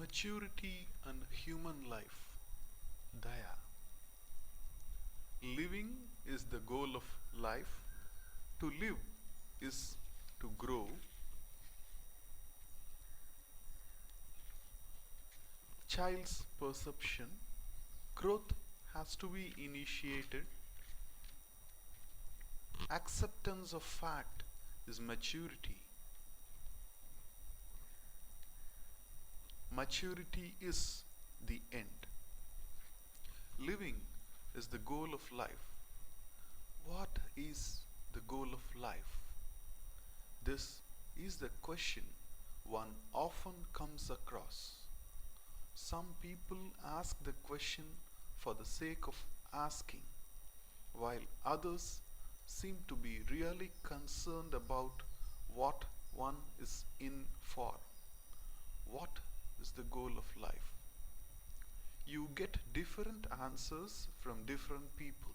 Maturity and human life. Daya. Living is the goal of life. To live is to grow. Child's perception. Growth has to be initiated. Acceptance of fact is maturity. Maturity is the end. Living is the goal of life. What is the goal of life? This is the question one often comes across. Some people ask the question for the sake of asking, while others seem to be really concerned about what one is in for. What is the goal of life? You get different answers from different people.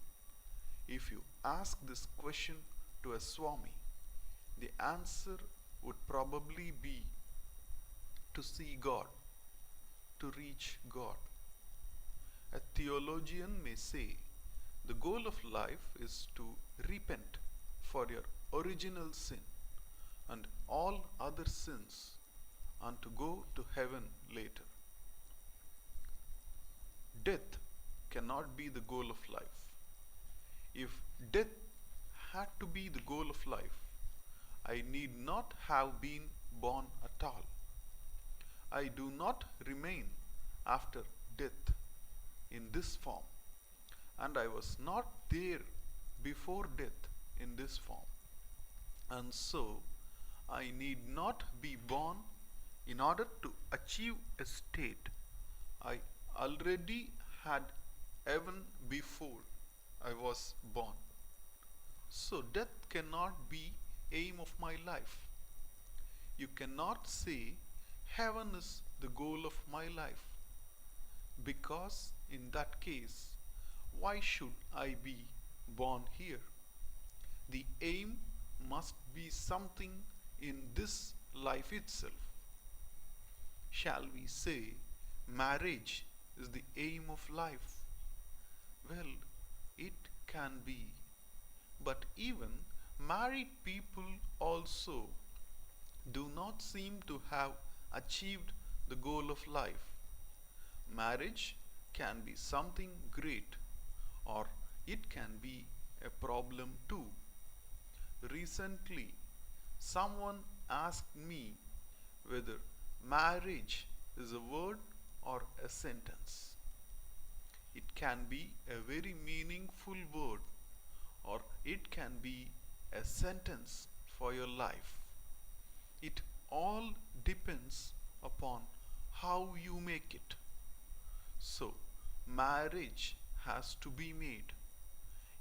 If you ask this question to a Swami, the answer would probably be to see God, to reach God. A theologian may say the goal of life is to repent for your original sin and all other sins and to go to heaven later. Death cannot be the goal of life. If death had to be the goal of life, I need not have been born at all. I do not remain after death in this form, and I was not there before death in this form. And so, I need not be born in order to achieve a state I already had even before I was born. So death cannot be aim of my life. You cannot say heaven is the goal of my life, because in that case, why should I be born here? The aim must be something in this life itself. Shall we say marriage is the aim of life? Well, it can be. But even married people also do not seem to have achieved the goal of life. Marriage can be something great, or it can be a problem too. Recently, someone asked me whether marriage is a word or a sentence. It can be a very meaningful word, or it can be a sentence for your life. It all depends upon how you make it. So, marriage has to be made.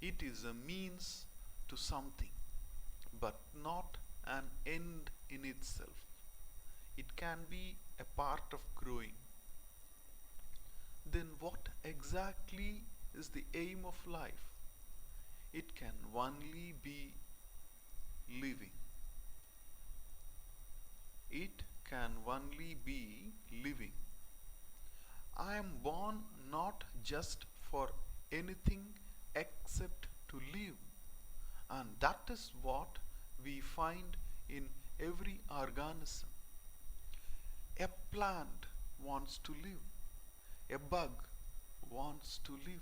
It is a means to something, but not an end in itself. It can be a part of growing. Then, what exactly is the aim of life? It can only be living. It can only be living. I am born not just for anything except to live. And that is what we find in every organism. A plant wants to live. A bug wants to live.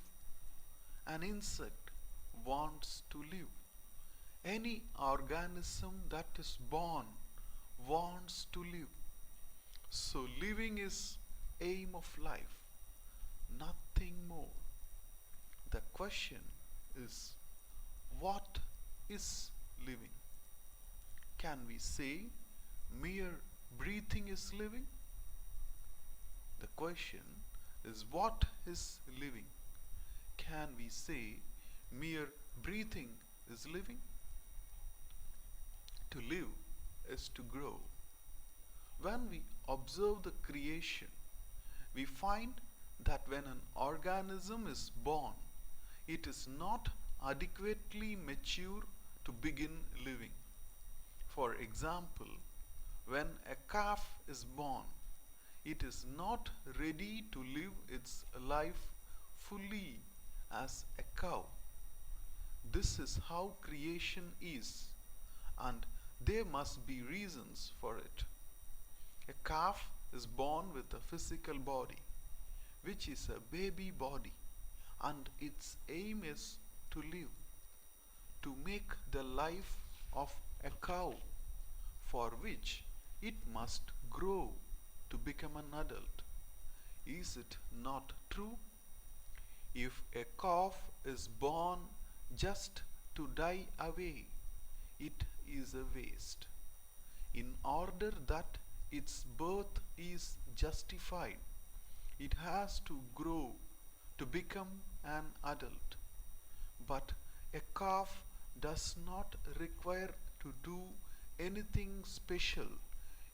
An insect wants to live. Any organism that is born wants to live. So living is aim of life, nothing more. The question is, what is living? Can we say mere breathing is living? The question is, what is living? Can we say mere breathing is living? To live is to grow. When we observe the creation, we find that when an organism is born, it is not adequately mature to begin living. For example, when a calf is born, It is not ready to live its life fully as a cow. This is how creation is, and there must be reasons for it. A calf is born with a physical body, which is a baby body, and its aim is to live, to make the life of a cow, for which it must grow to become an adult. Is it not true? If a calf is born just to die away, it is a waste. In order that its birth is justified, it has to grow to become an adult. But a calf does not require to do anything special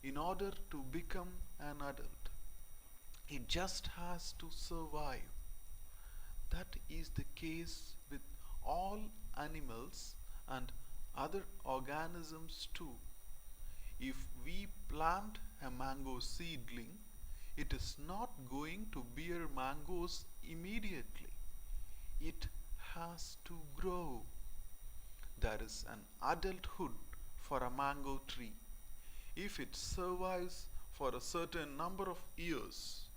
in order to become an adult. It just has to survive. That is the case with all animals and other organisms too. If we plant a mango seedling, it is not going to bear mangoes immediately. It has to grow. There is an adulthood for a mango tree. If it survives for a certain number of years,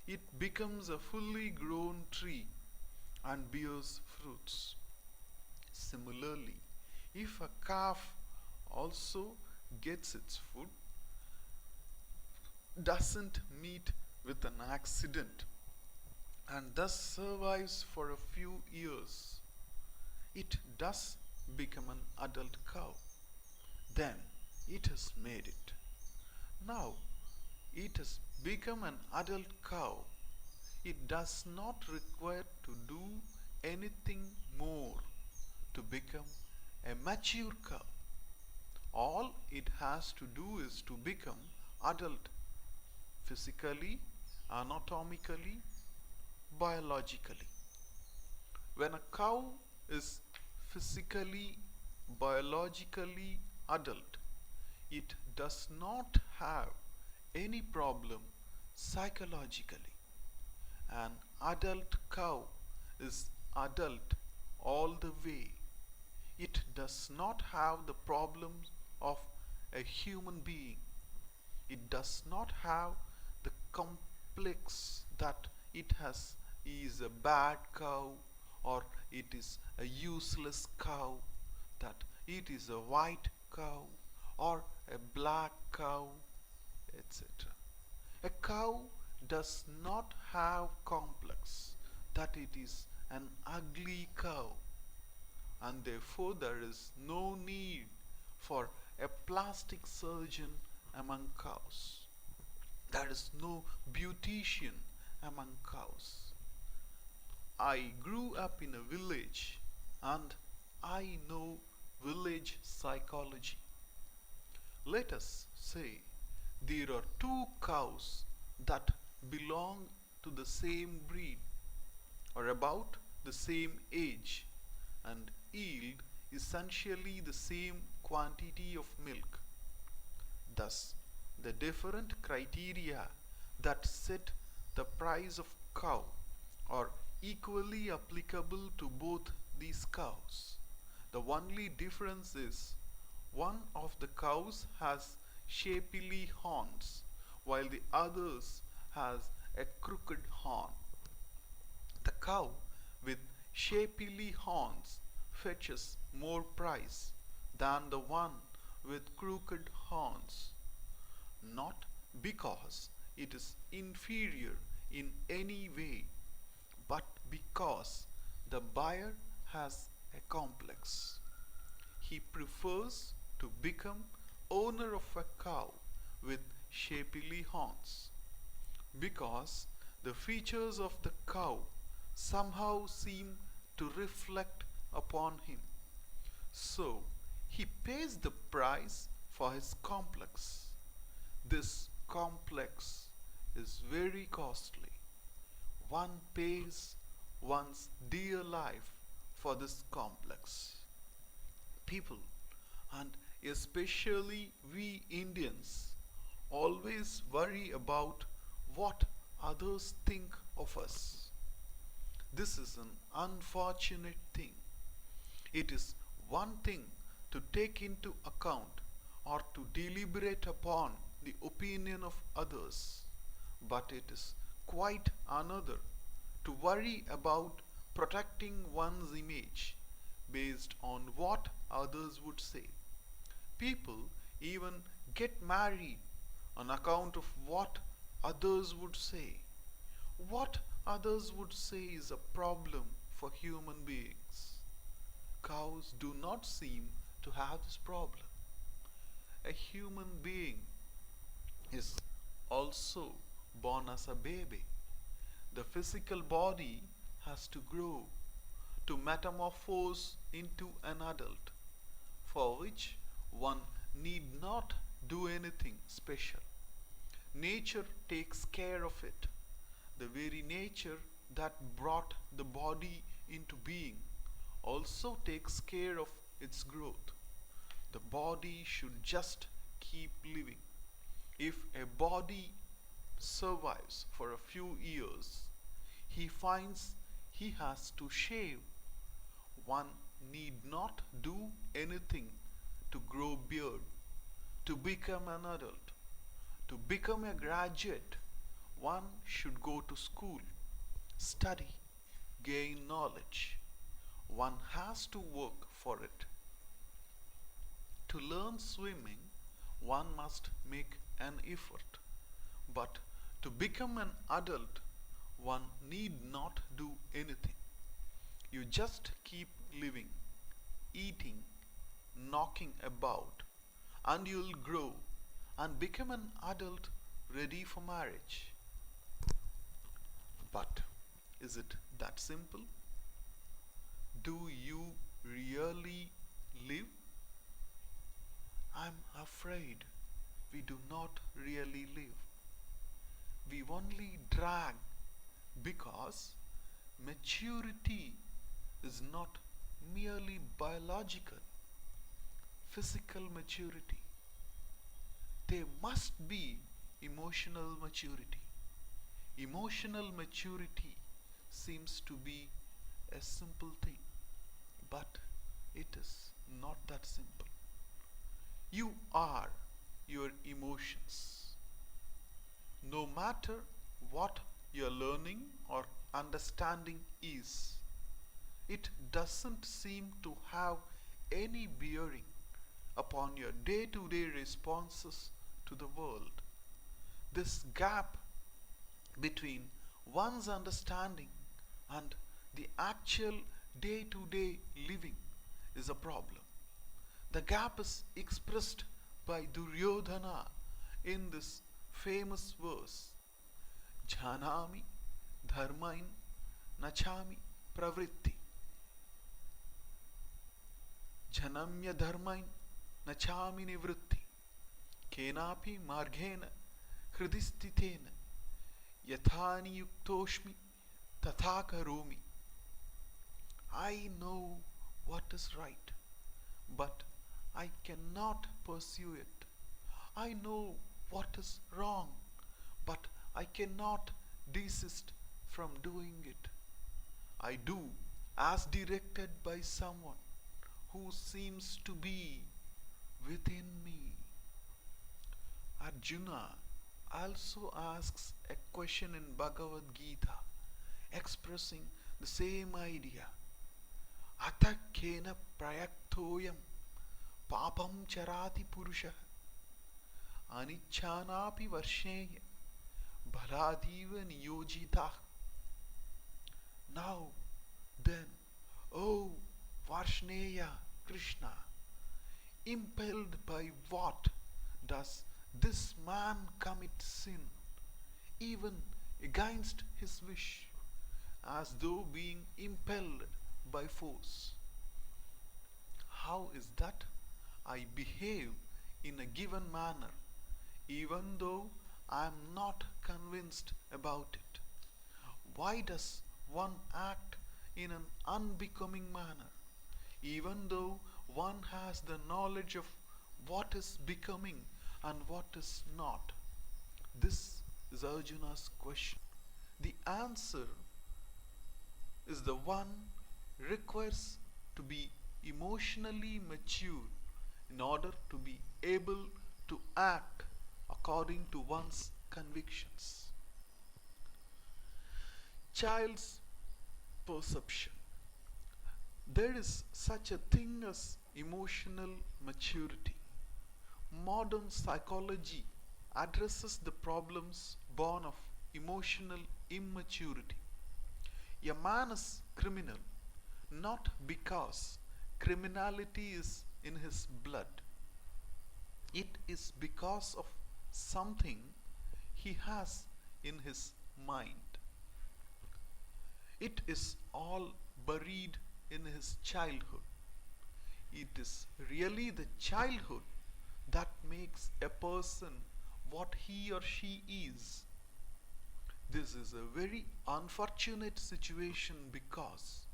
it becomes a fully grown tree and bears fruits. Similarly, if a calf also gets its food, doesn't meet with an accident, and thus survives for a few years, it does become an adult cow. Then it has made it. Now it has become an adult cow. It does not require to do anything more to become a mature cow. All it has to do is to become adult physically, anatomically, biologically. When a cow is physically, biologically adult, it does not have any problem psychologically. An adult cow is adult all the way. It does not have the problems of a human being. It does not have the complex that it has is a bad cow, or it is a useless cow, that it is a white cow or a black cow, etc. A cow does not have complex that it is an ugly cow, and therefore there is no need for a plastic surgeon among cows. There is no beautician among cows. I grew up in a village and I know village psychology. Let us say there are two cows that belong to the same breed or about the same age and yield essentially the same quantity of milk. Thus, the different criteria that set the price of cow are equally applicable to both these cows. The only difference is one of the cows has shapely horns while the others has a crooked horn. The cow with shapely horns fetches more price than the one with crooked horns, not because it is inferior in any way, but because the buyer has a complex. He prefers to become owner of a cow with shapely horns because the features of the cow somehow seem to reflect upon him. So he pays the price for his complex. This complex is very costly. One pays one's dear life for this complex. People, and especially we Indians, always worry about what others think of us. This is an unfortunate thing. It is one thing to take into account or to deliberate upon the opinion of others, but it is quite another to worry about protecting one's image based on what others would say. People even get married on account of what others would say. What others would say is a problem for human beings. Cows do not seem to have this problem. A human being is also born as a baby. The physical body has to grow, to metamorphose into an adult, for which one need not do anything special. Nature takes care of it. The very nature that brought the body into being also takes care of its growth. The body should just keep living. If a body survives for a few years, he finds he has to shave. One need not do anything to grow beard, to become an adult. To become a graduate, one should go to school, study, gain knowledge. One has to work for it. To learn swimming, one must make an effort. But to become an adult, one need not do anything. You just keep living, eating, knocking about, and you'll grow and become an adult ready for marriage. But is it that simple? Do you really live? I'm afraid we do not really live. We only drag because maturity is not merely biological, physical maturity. There must be emotional maturity. Emotional maturity seems to be a simple thing, but it is not that simple. You are your emotions. No matter what your learning or understanding is, it doesn't seem to have any bearing upon your day to day responses to the world. This gap between one's understanding and the actual day to day living is a problem. The gap is expressed by Duryodhana in this famous verse, Janami dharmain nachami pravritti. Janamya dharmain nachami nivritti. Kenapi marghena hridistitena. Yathani yuktoshmi tatha karomi. I know what is right, but I cannot pursue it. I know what is wrong, but I cannot desist from doing it. I do as directed by someone who seems to be within me. Arjuna also asks a question in Bhagavad Gita expressing the same idea. Atakena prayaktoyam papam charati purusha anichanapi varsheya bhaladiva niyojita. Now then, O Varshneya Krishna, impelled by what does this man commit sin, even against his wish, as though being impelled by force? How is that I behave in a given manner, even though I am not convinced about it? Why does one act in an unbecoming manner, even though one has the knowledge of what is becoming and what is not? This is is Arjuna's question. The answer is the one requires to be emotionally mature in order to be able to act according to one's convictions. Child's perception. There is such a thing as emotional maturity. Modern psychology addresses the problems born of emotional immaturity. A man is criminal not because criminality is in his blood. It is because of something he has in his mind. It is all buried in his childhood. It is really the childhood that makes a person what he or she is. This is a very unfortunate situation because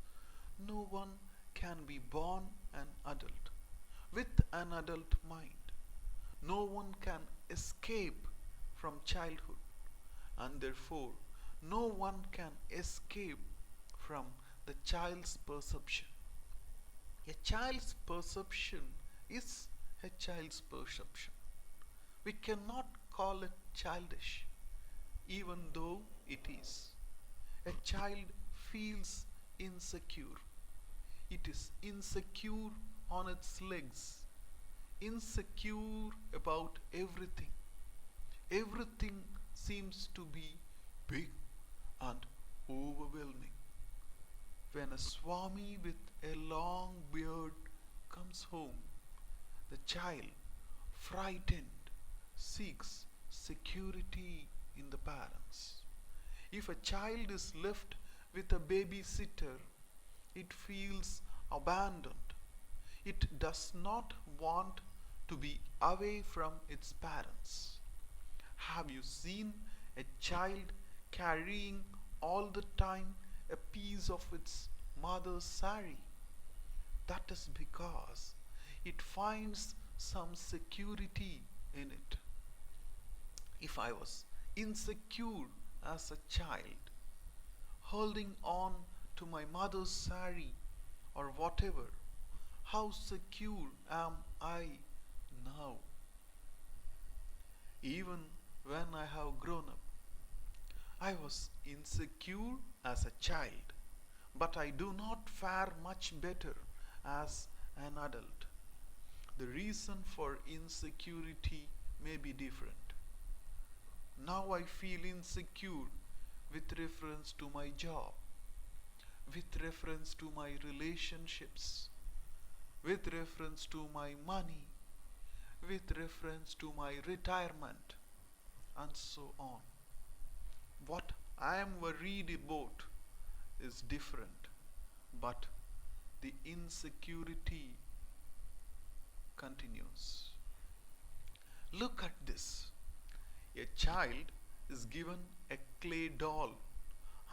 no one can be born an adult with an adult mind. No one can escape from childhood, and therefore no one can escape from the child's perception. A child's perception is a child's perception. We cannot call it childish, even though it is. A child feels insecure. It is insecure on its legs, insecure about everything. Everything seems to be big and overwhelming. When a Swami with a long beard comes home, the child, frightened, seeks security in the parents. If a child is left with a babysitter, it feels abandoned. It does not want to be away from its parents. Have you seen a child carrying all the time a piece of its mother's sari? That is because it finds some security in it. If I was insecure as a child, holding on to my mother's sari or whatever, how secure am I now? Even when I have grown up, I was insecure as a child, but I do not fare much better as an adult. The reason for insecurity may be different. Now I feel insecure with reference to my job, with reference to my relationships, with reference to my money, with reference to my retirement, and so on. What I am worried about is different, but the insecurity continues. Look at this. A child is given a clay doll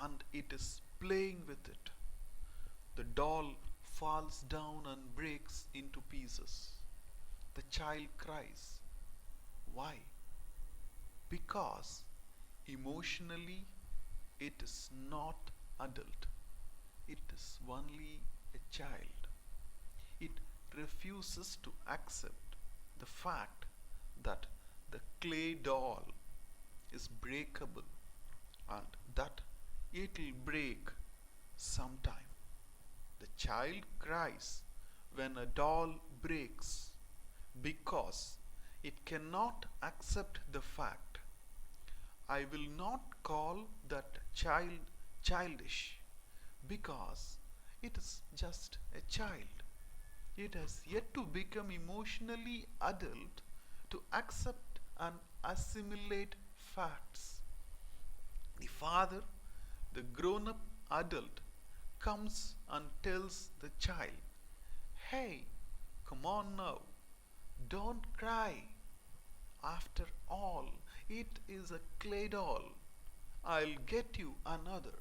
and it is playing with it. The doll falls down and breaks into pieces. The child cries. Why? Because emotionally it is not adult. It is only a child. It refuses to accept the fact that the clay doll is breakable and that it will break sometime. The child cries when a doll breaks because it cannot accept the fact. I will not call that child childish because it is just a child. It has yet to become emotionally adult to accept and assimilate facts. The father, the grown up adult, comes and tells the child, "Hey, come on now, don't cry. After all, it is a clay doll. I'll get you another."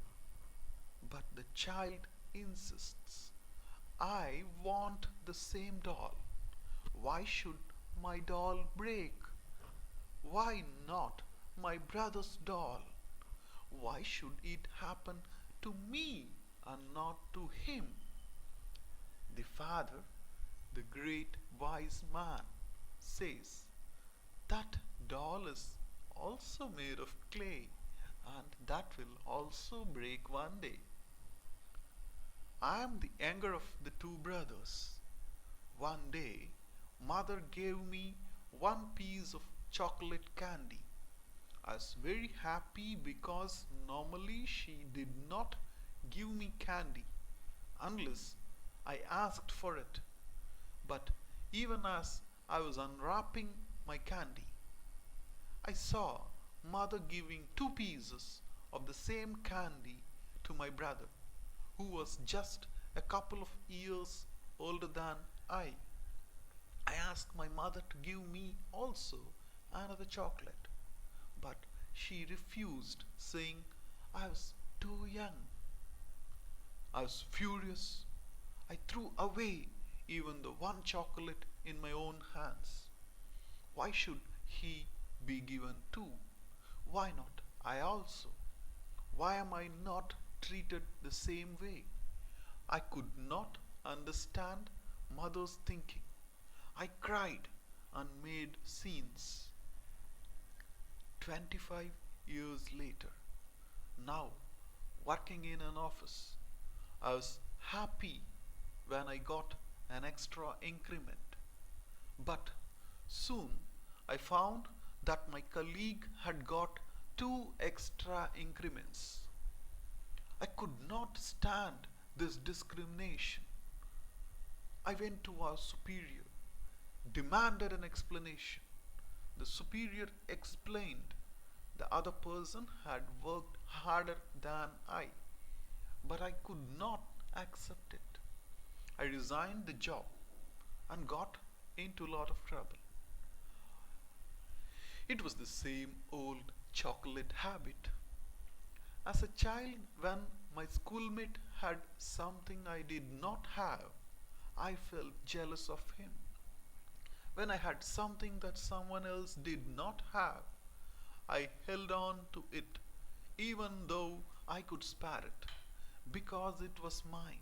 But the child insists, "I want the same doll. Why should my doll break? Why not my brother's doll. Why should it happen to me and not to him? The father, the great wise man, says, that doll is also made of clay and that will also break one day. I am the younger of the two brothers. One day, mother gave me one piece of chocolate candy. I was very happy because normally she did not give me candy unless I asked for it. But even as I was unwrapping my candy, I saw mother giving two pieces of the same candy to my brother, who was just a couple of years older than I. I asked my mother to give me also another chocolate, but she refused, saying I was too young. I was furious. I threw away even the one chocolate in my own hands. Why should he be given two? Why not I also? Why am I not treated the same way? I could not understand mother's thinking. I cried and made scenes. 25 years later, now working in an office, I was happy when I got an extra increment. But soon I found that my colleague had got two extra increments. I could not stand this discrimination. I went to our superior, demanded an explanation. The superior explained the other person had worked harder than I, but I could not accept it. I resigned the job and got into a lot of trouble. It was the same old chocolate habit. As a child, when my schoolmate had something I did not have, I felt jealous of him. When I had something that someone else did not have, I held on to it even though I could spare it because it was mine.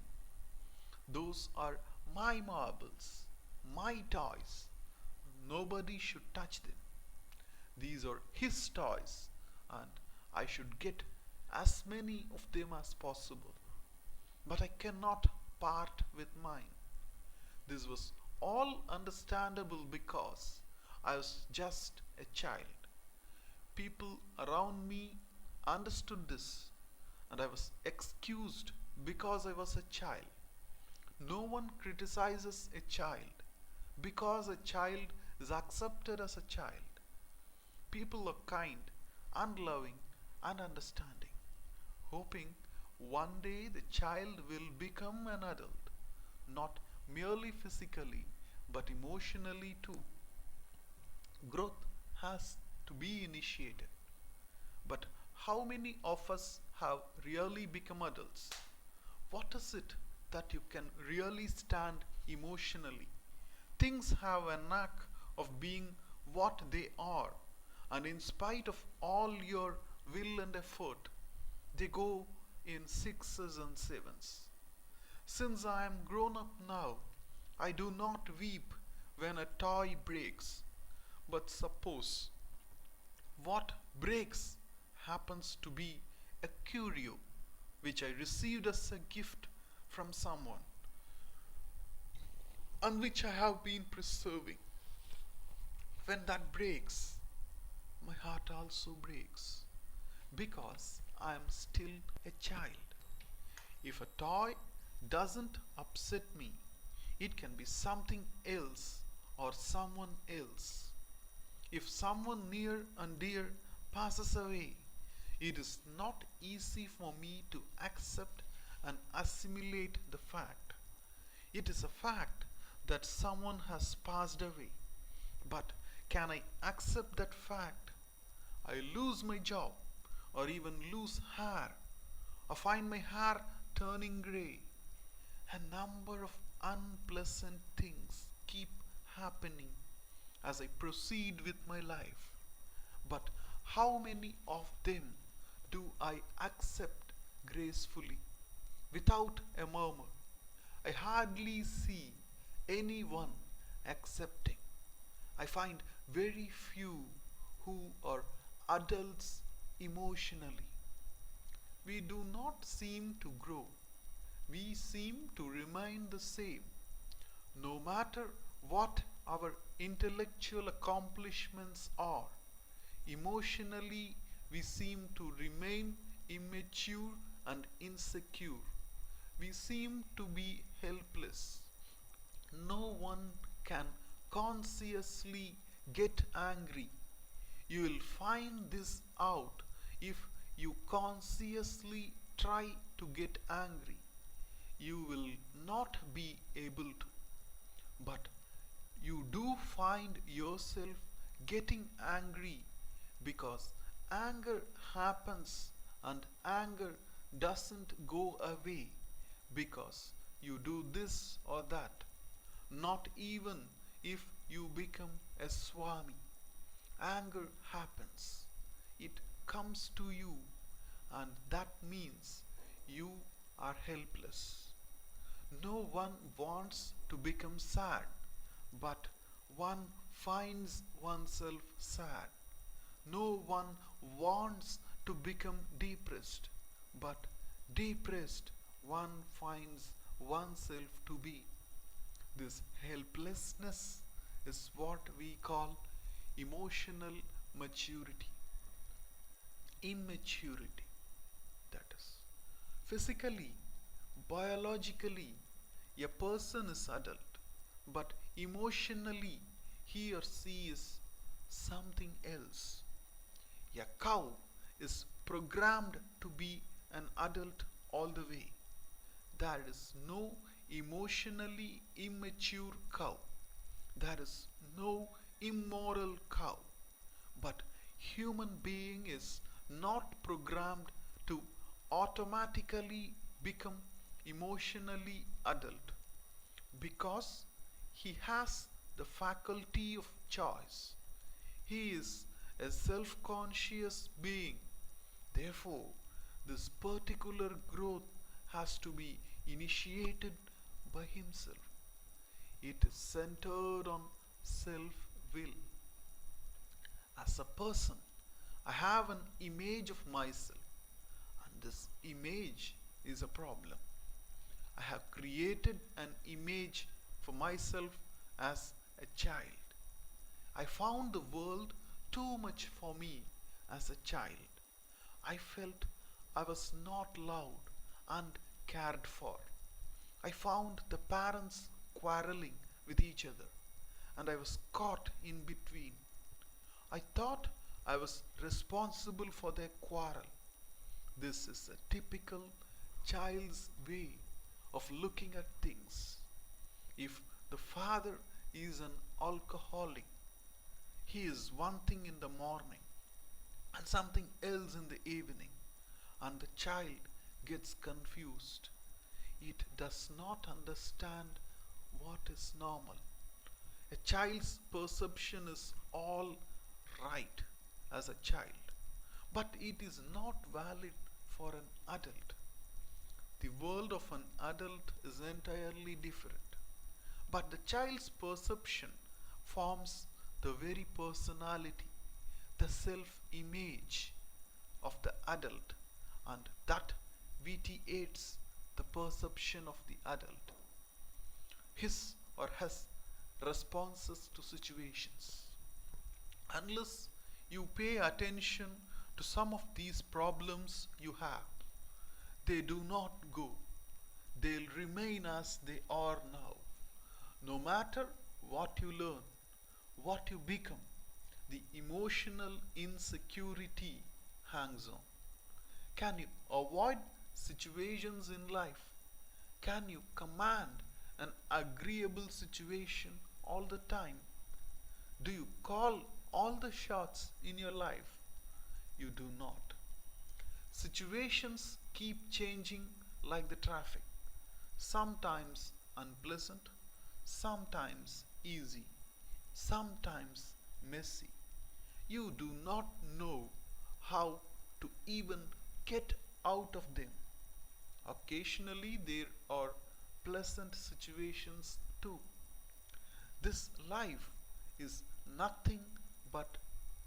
Those are my marbles, my toys. Nobody should touch them. These are his toys, and I should get as many of them as possible. But I cannot part with mine. This was all understandable because I was just a child. People around me understood this, and I was excused because I was a child. No one criticizes a child because a child is accepted as a child. People are kind and loving and understanding, hoping one day the child will become an adult, not merely physically but emotionally too. Growth has to be initiated. But how many of us have really become adults? What is it that you can really stand emotionally? Things have a knack of being what they are, and in spite of all your will and effort, they go in sixes and sevens. Since I am grown up now, I do not weep when a toy breaks. But suppose what breaks happens to be a curio which I received as a gift from someone and which I have been preserving. When that breaks, my heart also breaks because I am still a child. If a toy doesn't upset me, it can be something else or someone else. If someone near and dear passes away, it is not easy for me to accept and assimilate the fact. It is a fact that someone has passed away. But can I accept that fact? I lose my job, or even lose hair, or find my hair turning grey. A number of unpleasant things keep happening as I proceed with my life. But How many of them do I accept gracefully without a murmur? I hardly see anyone accepting. I find very few who are adults emotionally. We do not seem to grow. We seem to remain the same. No matter what our intellectual accomplishments are, emotionally we seem to remain immature and insecure. We seem to be helpless. No one can consciously get angry. You will find this out if you consciously try to get angry. You will not be able to. But you do find yourself getting angry because anger happens and anger doesn't go away because you do this or that. Not even if you become a Swami. Anger happens. It comes to you, and that means you are helpless. No one wants to become sad, but one finds oneself sad. No one wants to become depressed, but depressed one finds oneself to be. This helplessness is what we call emotional maturity, immaturity, that is. Physically, biologically, a person is adult, but emotionally, he or she is something else. A cow is programmed to be an adult all the way. There is no emotionally immature cow. There is no immoral cow. But human being is not programmed to automatically become emotionally adult because he has the faculty of choice. He is a self-conscious being. Therefore, this particular growth has to be initiated by himself. It is centered on self-will. As a person, I have an image of myself, and this image is a problem. I have created an image for myself as a child. I found the world too much for me as a child. I felt I was not loved and cared for. I found the parents quarreling with each other, and I was caught in between. I thought I was responsible for their quarrel. This is a typical child's way of looking at things. If the father is an alcoholic, he is one thing in the morning and something else in the evening, and the child gets confused. It does not understand what is normal. A child's perception is all right as a child, but it is not valid for an adult. The world of an adult is entirely different, but the child's perception forms the very personality, the self-image of the adult, and that vitiates the perception of the adult, his or her responses to situations. Unless you pay attention to some of these problems you have, they do not go. They'll remain as they are now. No matter what you learn, what you become, the emotional insecurity hangs on. Can you avoid situations in life? Can you command an agreeable situation all the time? Do you call all the shots in your life? You do not. Situations keep changing like the traffic, sometimes unpleasant, sometimes easy, sometimes messy. You do not know how to even get out of them. Occasionally, there are pleasant situations too. This life is nothing but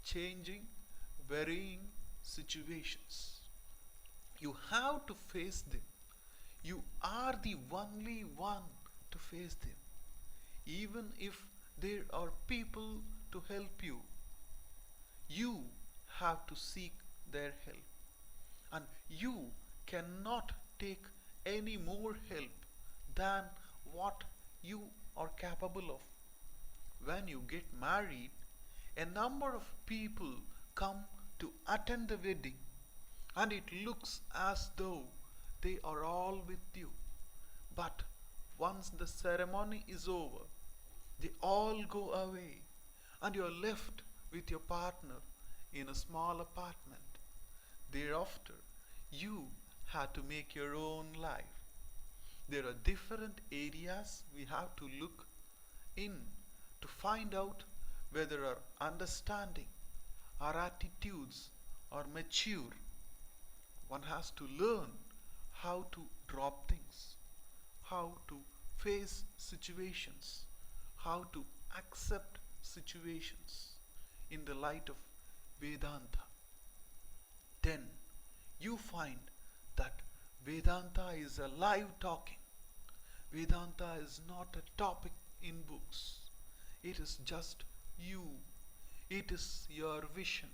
changing, varying situations. You have to face them. You are the only one to face them. Even if there are people to help you, you have to seek their help. And you cannot take any more help than what you are capable of. When you get married, a number of people come to attend the wedding, and it looks as though they are all with you. But once the ceremony is over, they all go away, and you are left with your partner in a small apartment. Thereafter, you have to make your own life. There are different areas we have to look in to find out whether our understanding, our attitudes are mature. One has to learn how to drop things, how to face situations, how to accept situations in the light of Vedanta. Then you find that Vedanta is a live talking. Vedanta is not a topic in books. It is just you. It is your vision.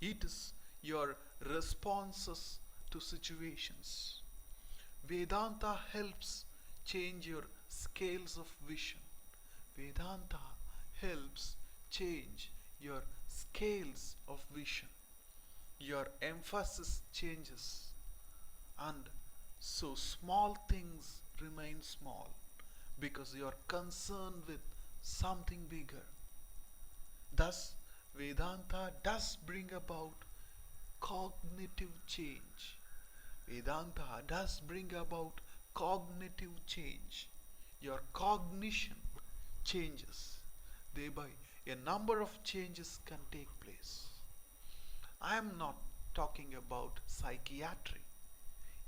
It is your responses to situations. Vedanta helps change your scales of vision. Vedanta helps change your scales of vision. Your emphasis changes, and so small things remain small because you are concerned with something bigger. Thus, Vedanta does bring about cognitive change. Vedanta does bring about cognitive change. Your cognition changes. Thereby, a number of changes can take place. I am not talking about psychiatry.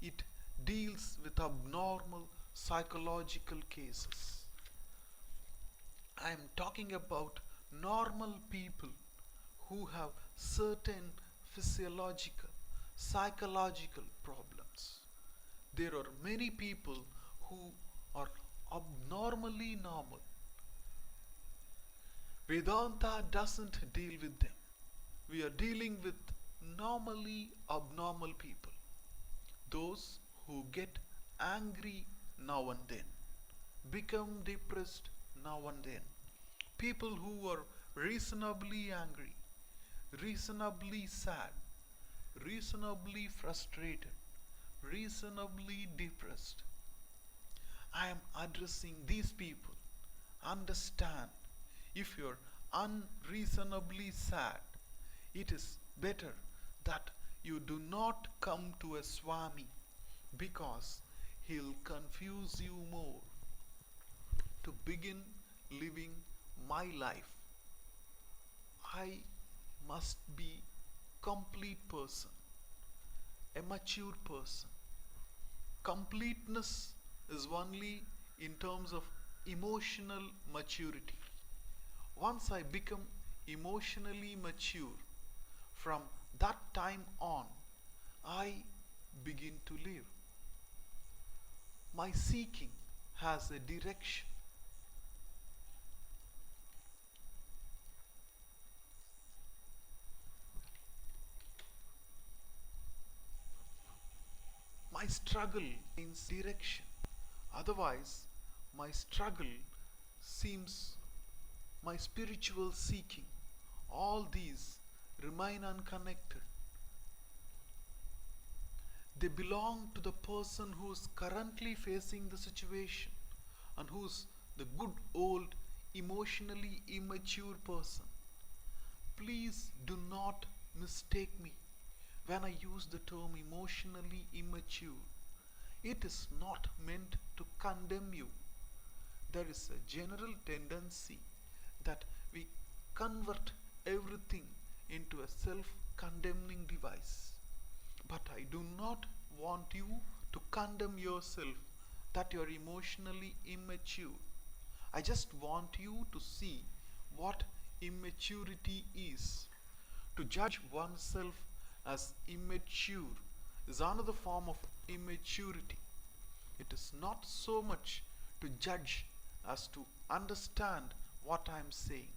It deals with abnormal psychological cases. I am talking about normal people who have certain physiological, psychological problems. There are many people who are abnormally normal. Vedanta doesn't deal with them. We are dealing with normally abnormal people. Those who get angry now and then, become depressed now and then. People who are reasonably angry, reasonably sad, reasonably frustrated, reasonably depressed. I am addressing these people. Understand, if you're unreasonably sad, it is better that you do not come to a Swami because he'll confuse you more. To begin living my life, I must be complete person, a mature person. Completeness is only in terms of emotional maturity. Once I become emotionally mature, from that time on, I begin to live. My seeking has a direction. My struggle means direction. Otherwise, my struggle seems my spiritual seeking. All these remain unconnected. They belong to the person who is currently facing the situation and who's the good old emotionally immature person. Please do not mistake me when I use the term emotionally immature. It is not meant to condemn you. There is a general tendency that we convert everything into a self condemning device. But I do not want you to condemn yourself that you're emotionally immature. I just want you to see what immaturity is. To judge oneself as immature is another form of immaturity. It is not so much to judge as to understand what I am saying.